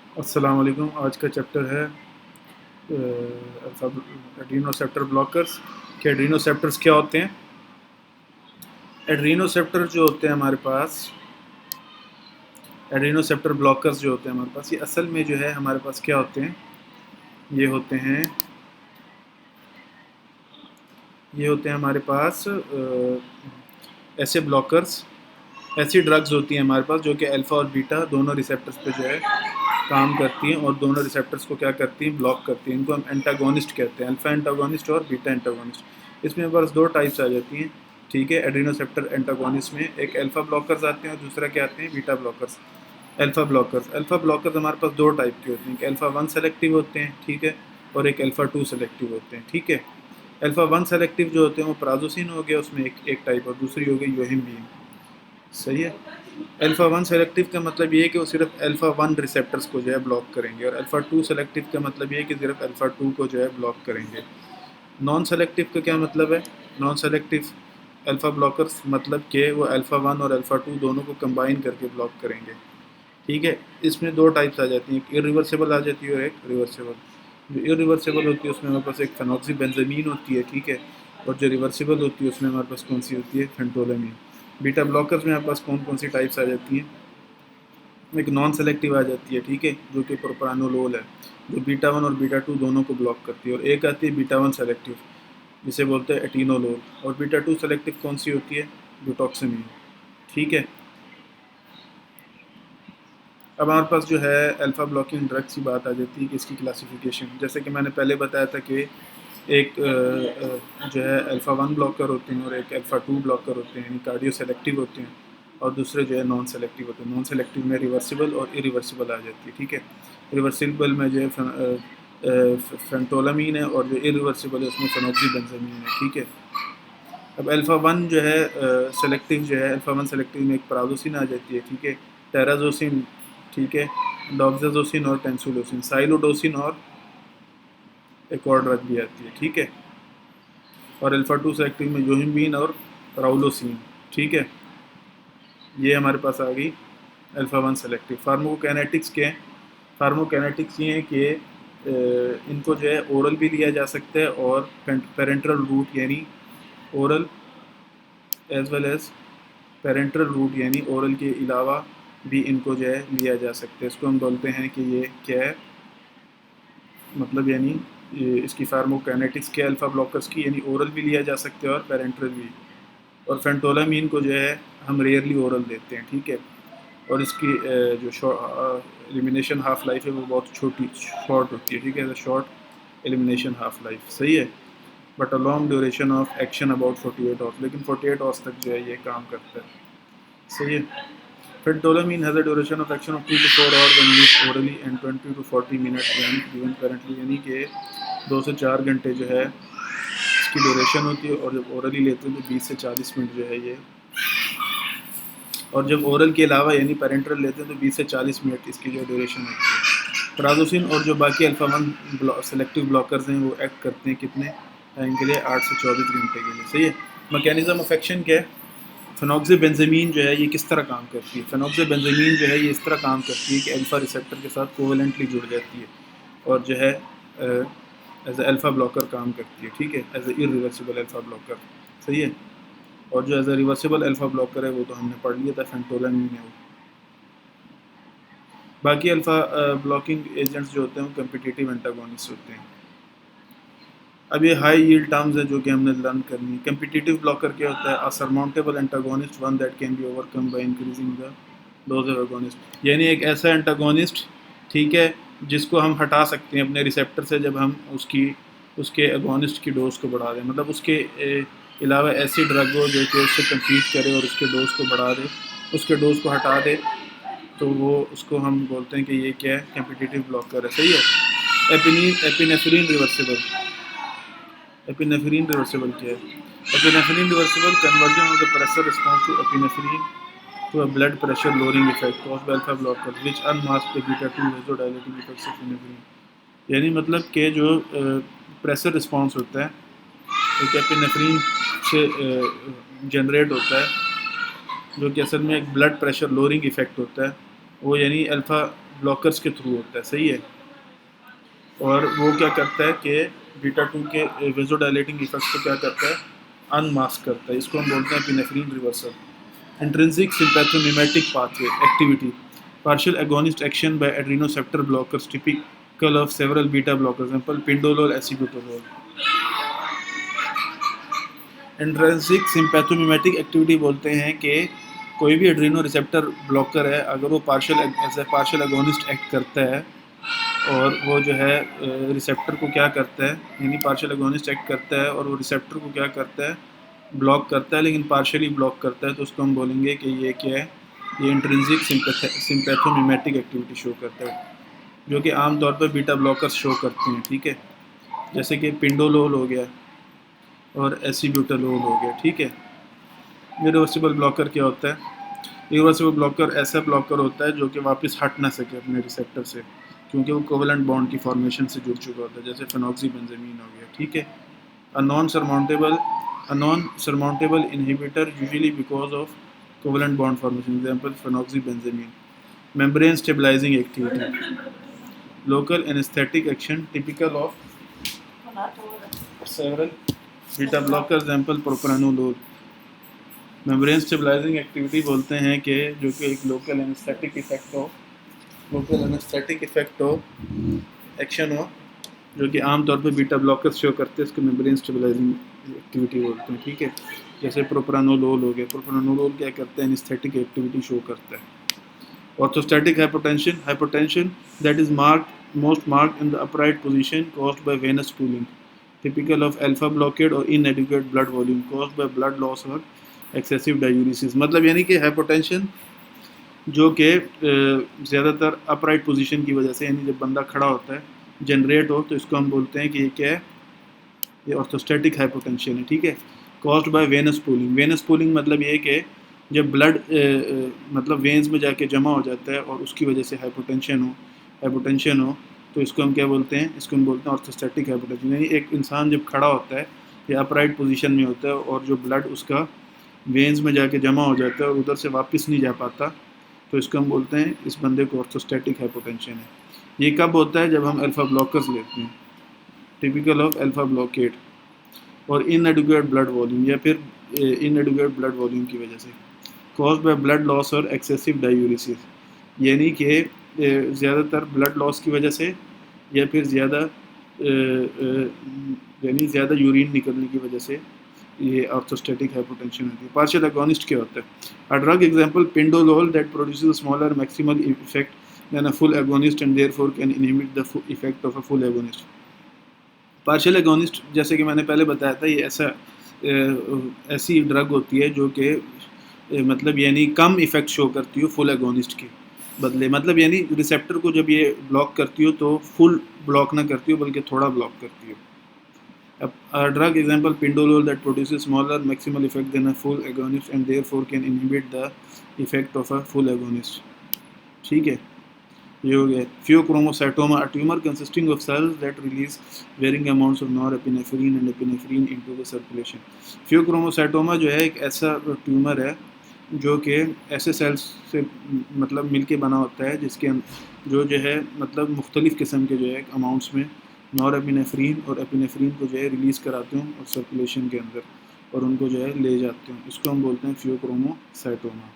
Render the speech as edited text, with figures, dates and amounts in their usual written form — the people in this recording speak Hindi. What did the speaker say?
अस्सलाम वालेकुम। आज का चैप्टर है एड्रीनोसेप्टर ब्लॉकर्स। कि एड्रीनोसेप्टर्स क्या होते हैं। एड्रीनोसेप्टर जो होते हैं हमारे पास, एड्रीनोसेप्टर ब्लॉकर्स जो होते हैं हमारे पास, ये असल में जो है हमारे पास क्या होते हैं, ये होते हैं ये होते हैं हमारे पास ऐसे ब्लॉकर्स, ऐसी ड्रग्स होती हैं हमारे पास जो कि अल्फ़ा और बीटा दोनों रिसेप्टर्स पे जो है काम करती हैं और दोनों रिसेप्टर्स को क्या करती हैं, ब्लॉक करती हैं। इनको हम एंटागोनिस्ट कहते हैं, अल्फ़ा एंटागोनिस्ट और बीटा एंटागोनिस्ट। इसमें बस दो टाइप्स आ जाती हैं, ठीक है। एड्रीनोसेप्टर एंटागोनिस्ट में एक अल्फ़ा ब्लॉकर्स आते हैं और दूसरा क्या आते हैं, बीटा ब्लॉकर्स। अल्फ़ा ब्लॉकर्स हमारे पास दो टाइप के होते हैं, एक अल्फ़ा वन सेलेक्टिव होते हैं, ठीक है, और एक अल्फ़ा टू सेलेक्टिव होते हैं, ठीक है। अल्फ़ा वन सेलेक्टिव जो होते हैं वो प्राजोसिन हो गया, उसमें एक टाइप, और दूसरी हो गई योहिम्बीन। सही है। अल्फ़ा वन सेलेक्टिव का मतलब ये है कि वो सिर्फ अल्फ़ा वन रिसेप्टर्स को जो है ब्लॉक करेंगे, और अल्फ़ा टू सेलेक्टिव का मतलब ये है कि सिर्फ अल्फ़ा टू को जो है ब्लॉक करेंगे। नॉन सेलेक्टिव का क्या मतलब है, नॉन सेलेक्टिव अल्फ़ा ब्लॉकर्स मतलब कि वो अल्फ़ा वन और अल्फ़ा टू दोनों को कंबाइन करके ब्लॉक करेंगे, ठीक है। इसमें दो टाइप्स आ जाती हैं, एक इरिवर्सिबल आ जाती है और एक रिवर्सिबल। जो इरिवर्सिबल होती है उसमें हमारे पास एक फेनोक्सीबेंजामीन होती है, ठीक है, और जो रिवर्सिबल होती है उसमें हमारे पास कौन सी होती है, फेंटोलामीन। बीटा ब्लॉकर्स में हमारे पास कौन कौन सी टाइप्स आ जाती हैं, एक नॉन सेलेक्टिव आ जाती है, ठीक है, जो कि प्रोप्रानोलोल है, जो बीटा वन और बीटा टू दोनों को ब्लॉक करती है, और एक आती है बीटा वन सेलेक्टिव जिसे बोलते हैं एटिनोलोल, और बीटा टू सेलेक्टिव कौन सी होती है, ब्यूटॉक्सिमीन, ठीक है। अब हमारे पास जो है अल्फ़ा ब्लॉकिंग ड्रग्स की बात आ जाती है कि इसकी क्लासिफिकेशन, जैसे कि मैंने पहले बताया था कि एक जो है अल्फ़ा वन ब्लॉकर होते हैं और एक अल्फ़ा टू ब्लॉकर होते हैं, यानी कार्डियो सेलेक्टिव होते हैं, और दूसरे जो है नॉन सेलेक्टिव होते हैं। नॉन सेलेक्टिव में रिवर्सिबल और इरिवर्सिबल आ जाती है, ठीक है। रिवर्सिबल में जो है फेंटोलामीन है, और जो इरिवर्सिबल है उसमें फेनोक्सीबेंजामीन है, ठीक है। अब अल्फ़ा वन जो है सेलेक्टिव जो है, अल्फ़ा वन सेलेक्टिव में एक प्राजोसिन आ जाती है, ठीक है, टेराजोसिन, ठीक है, डॉक्साजोसिन और टेंसुलोसिन, साइलोडोसिन और एक और ड्रग भी आती है, ठीक है। और अल्फ़ा टू सेलेक्टिव में योहिम्बीन और राउलोसिन, ठीक है। ये हमारे पास आ गई अल्फ़ा वन सेलेक्टिव। फार्माकोकाइनेटिक्स के हैं, फार्माकोकाइनेटिक्स ये हैं कि इनको जो है ओरल भी लिया जा सकता है और पेरेंट्रल रूट यानी oral as well as parenteral route यानी ओरल के अलावा भी इनको जो है लिया जा सकता है। इसको हम बोलते हैं कि ये क्या है, मतलब यानी ये इसकी फार्माकोकाइनेटिक्स के अल्फ़ा ब्लॉकर्स की, यानी ओरल भी लिया जा सकता है और पेरेंट्रल भी। और फेंटोलामीन को जो है हम रेयरली ओरल देते हैं, ठीक है। और इसकी जो एलिमिनेशन हाफ लाइफ है वो बहुत शॉर्ट होती है, ठीक है, शॉर्ट एलिमिनेशन हाफ लाइफ, सही है। But a long duration of action about 48 hours, लेकिन 48 आवर्स तक जो है ये काम करता है, सही है। Phentolamine has a duration of action of 2 to 4 hours when used orally and 20 to 40 minutes when given currently, यानी कि 2 से 4 घंटे जो है इसकी ड्यूरेशन होती है, और जब ओरली लेते हैं तो 20 से 40 मिनट जो है ये, और जब ओरल के अलावा यानी पेरेंट्रल लेते हैं तो 20 से 40 मिनट इसकी जो ड्यूरेशन होती है। प्राजोसिन और जो बाकी अल्फ़ा वन सेलेक्टिव ब्लॉकर्स हैं वो एक्ट करते हैं कितने टाइम के लिए, 8 से 24 घंटे के लिए, सही है। मैकेनिज्म ऑफ एक्शन क्या है, फेनोक्सीबेंजामीन जो है ये किस तरह काम करती है। फेनोक्सीबेंजामीन जो है ये इस तरह काम करती है कि अल्फ़ा रिसेप्टर के साथ कोवेलेंटली जुड़ जाती है और जो है एज ए अल्फ़ा ब्लॉकर काम करती है, ठीक है, as a irreversible alpha blocker, सही है। और जो as a reversible alpha blocker है वो तो हमने पढ़ लिया था, फेंटोलामीन है वो। बाकी अल्फ़ा ब्लॉकिंग एजेंट्स जो होते हैं वो कम्पिटिटिव एंटागोनिस्ट होते हैं। अब ये हाई यील्ड टर्म्स है जो कि हमने लर्न करनी है। कम्पिटिटिव ब्लॉकर क्या होता है, a surmountable antagonist one that can be overcome by increasing the dose of agonist, यानी एक ऐसा एंटागोनिस्ट, ठीक है, जिसको हम हटा सकते हैं अपने रिसेप्टर से जब हम उसके एगोनिस्ट की डोज को बढ़ा दें, मतलब उसके अलावा ऐसी ड्रग हो जो कि उससे कम्पीट करे और उसके डोज को बढ़ा दे, उसके डोज को हटा दे, तो वो उसको हम बोलते हैं कि ये क्या है, कम्पिटिटिव ब्लॉकर है, सही है। एपिनेफ्रिन रिवर्सिबल, एपिनेफ्रिन रिवर्सिबल क्या है, epinephrine reversible conversion of the pressure response to epinephrine to a blood pressure lowering effect caused by alpha blockers which unmask the beta 2 vasodilating effects of epinephrine, यानी मतलब कि जो प्रेशर रिस्पॉन्स होता है एक एपिनेफ्रिन से जनरेट होता है, जो कि असल में एक ब्लड प्रेशर लोअरिंग इफेक्ट होता है वो, यानी अल्फ़ा ब्लॉकर्स के थ्रू होता है, सही है। और वो क्या करता है कि बीटा 2 के वेजोडाइलेटिंग इफेक्ट को क्या करता है, अनमास्क करता है। इसको हम बोलते हैं epinephrine reversal. Intrinsic sympathomimetic pathway activity, partial agonist action by adrenoceptor blockers typical of several beta blockers, example pindolol, acebutolol. Intrinsic sympathomimetic activity बोलते हैं कि कोई भी एड्रीनो रिसेप्टर ब्लॉकर है, अगर वो पार्शियल एगोनिस्ट एक्ट करता है और वो जो है रिसेप्टर को क्या करता है, यानी पार्शियल एगोनिस्ट एक्ट करता है और वो रिसेप्टर को क्या करता है, ब्लॉक करता है, लेकिन पार्शियली ब्लॉक करता है, तो उसको हम बोलेंगे कि ये क्या है, ये इंट्रिंसिक सिंपैथोमिमेटिक एक्टिविटी शो करता है, जो कि आमतौर पर बीटा ब्लॉकर्स शो करते हैं, ठीक है। जैसे कि पिंडोलोल हो गया और एसीब्यूटालोल हो गया, ठीक है। रिवर्सिबल ब्लॉकर क्या होता है? रिवर्सिबल ब्लॉकर ऐसा ब्लॉकर होता है जो कि वापस हट ना सके अपने रिसेप्टर से, क्योंकि वो कोवेलेंट बॉन्ड की फॉर्मेशन से जुड़ चुका होता है, जैसे फेनॉक्सीबेंजामीन हो गया, ठीक है। A non surmountable inhibitor usually because of covalent bond formation, example phenoxybenzamine. Membrane stabilising activity, local anaesthetic action typical of several beta blockers, example propranolol. Membrane stabilising activity बोलते हैं कि जो कि एक लोकल एनेस्थेटिक इफेक्ट हो, एक्शन हो, जो कि आमतौर पर बीटा ब्लॉकर्स शो करते हैं, इसको मेम्ब्रेन स्टेबलाइजिंग एक्टिविटी बोलते हैं, ठीक है। जैसे प्रोप्रानोलोल हो गया, प्रोप्रानोलोल क्या करता है, एनेस्थेटिक एक्टिविटी शो करता है। Orthostatic hypotension that is most marked in the upright position caused by venous pooling, typical of alpha blockade or inadequate blood volume caused by blood loss or excessive diuresis। मतलब यानी कि हाइपोटेंशन जो कि ज़्यादातर अपराइट पोजीशन की वजह से, यानी जब बंदा खड़ा होता है, जनरेट हो, तो इसको हम बोलते हैं कि ये क्या है, ये ऑर्थोस्टैटिक हाइपोटेंशन है, ठीक है। कॉज्ड बाय वेनस पूलिंग मतलब ये कि जब ब्लड मतलब वेन्स में जाके जमा हो जाता है और उसकी वजह से हाइपोटेंशन हो, तो इसको हम क्या बोलते हैं, इसको हम बोलते हैं ऑर्थोस्टैटिक हाइपोटेंशन। यानी एक इंसान जब खड़ा होता है या अपराइट पोजीशन में होता है और जो ब्लड उसका वेन्स में जाके जमा हो जाता है और उधर से वापस नहीं जा पाता, तो इसको हम बोलते हैं, इस बंदे को ऑर्थोस्टैटिक हाइपोटेंशन है। ये कब होता है? जब हम अल्फा ब्लॉकर्स लेते हैं, टिपिकल ऑफ अल्फा ब्लॉकेट। और इनएडिक्वेट ब्लड वॉल्यूम, या फिर इनएडिक्वेट ब्लड वॉल्यूम की वजह से, कॉज्ड बाय ब्लड लॉस और एक्सेसिव डायूरेसिस, यानी कि ज़्यादातर ब्लड लॉस की वजह से या फिर यानी ज़्यादा यूरिन निकलने की वजह से ये ऑर्थोस्टैटिक हाइपोटेंशन होती है। पार्शियल एगोनिस्ट क्या होता है? A drug example pindolol that produces smaller maximal effect than a full agonist and therefore can inhibit the effect of a full agonist. Partial agonist, जैसे कि मैंने पहले बताया था, ये ऐसी ड्रग होती है जो कि मतलब यानी कम इफेक्ट शो करती हो फुल एगोनिस्ट के बदले, मतलब यानी रिसेप्टर को जब ये ब्लॉक करती हो तो फुल ब्लॉक ना करती हो बल्कि थोड़ा ब्लॉक करती हो। A drug example pindolol that produces smaller maximal effect than a full agonist and therefore can inhibit the effect of a full agonist, ठीक है। ये हो गया। Pheochromocytoma, a tumor consisting of cells that release varying amounts of norepinephrine and epinephrine into the circulation। Pheochromocytoma जो है एक ऐसा ट्यूमर है जो कि ऐसे सेल्स से मतलब मिलके बना होता है जिसके जो है मतलब मुख्तलिफ़ किस्म के जो है अमाउंट्स में नॉरएपिनेफ्रीन और एपिनेफ्रीन को जो है रिलीज़ कराते हैं और सर्कुलेशन के अंदर, और उनको जो है ले जाते हैं। इसको हम बोलते हैं फियोक्रोमोसाइटोमा।